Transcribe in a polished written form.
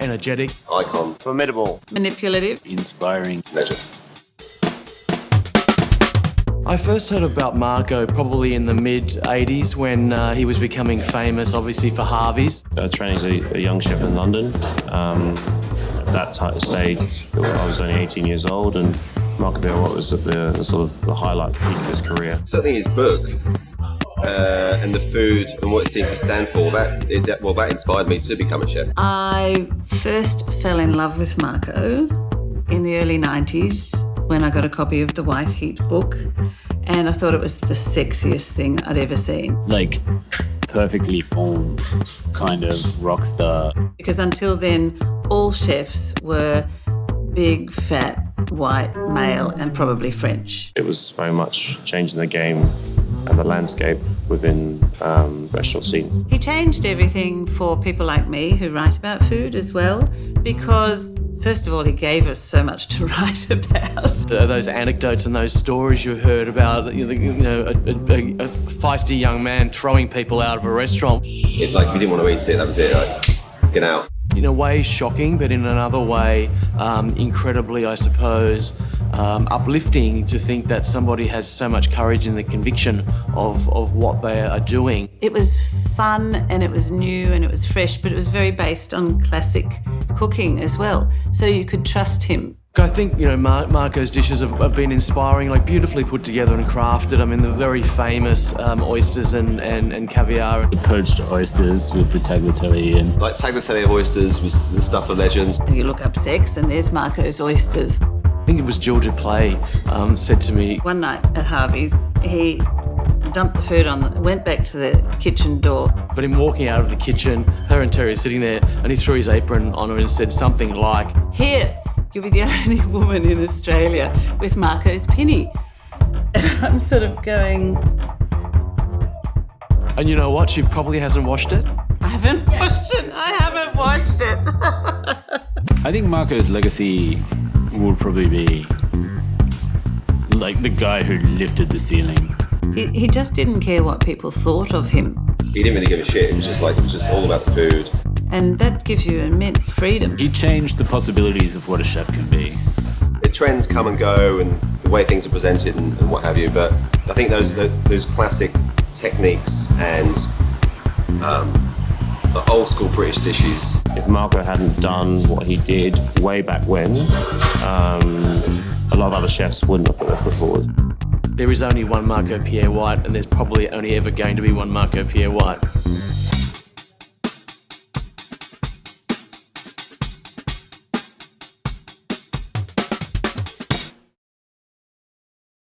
Energetic. Icon. Formidable. Manipulative. Inspiring. Legend. I first heard about Marco probably in the mid-'80s when he was becoming famous, obviously, for Harvey's. Training as a young chef in London. At that stage, I was only 18 years old, and Marco Pierre White was at the sort of the highlight peak of his career. Certainly his book and the food and what it seemed to stand for, that inspired me to become a chef. I first fell in love with Marco in the early 90s when I got a copy of the White Heat book, and I thought it was the sexiest thing I'd ever seen. Like, perfectly formed kind of rock star. Because until then, all chefs were big, fat, white, male, and probably French. It was very much changing the game and the landscape within the restaurant scene. He changed everything for people like me who write about food as well, because first of all, he gave us so much to write about. Those anecdotes and those stories you heard about, a feisty young man throwing people out of a restaurant. We didn't want to eat it, that was it, get out. In a way, shocking, but in another way, incredibly, I suppose, uplifting to think that somebody has so much courage in the conviction of what they are doing. It was fun and it was new and it was fresh, but it was very based on classic cooking as well, so you could trust him. I think, Marco's dishes have been inspiring, like beautifully put together and crafted. I mean, the very famous oysters and caviar. The poached oysters with the tagliatelle and... Like tagliatelle oysters was the stuff of legends. You look up sex and there's Marco's oysters. I think it was Georgia Play said to me... One night at Harvey's, he dumped the food went back to the kitchen door. But in walking out of the kitchen, her and Terry are sitting there, and he threw his apron on her and said something like, "Here, you'll be the only woman in Australia with Marco's pinny." And I'm sort of going... And you know what? She probably hasn't washed it. I haven't washed it. I think Marco's legacy will probably be like the guy who lifted the ceiling. He just didn't care what people thought of him. He didn't really give a shit, it was just all about the food. And that gives you immense freedom. He changed the possibilities of what a chef can be. As trends come and go and the way things are presented and what have you, but I think those classic techniques and the old school British dishes. If Marco hadn't done what he did way back when, a lot of other chefs wouldn't have put their foot forward. There is only one Marco Pierre White, and there's probably only ever going to be one Marco Pierre White.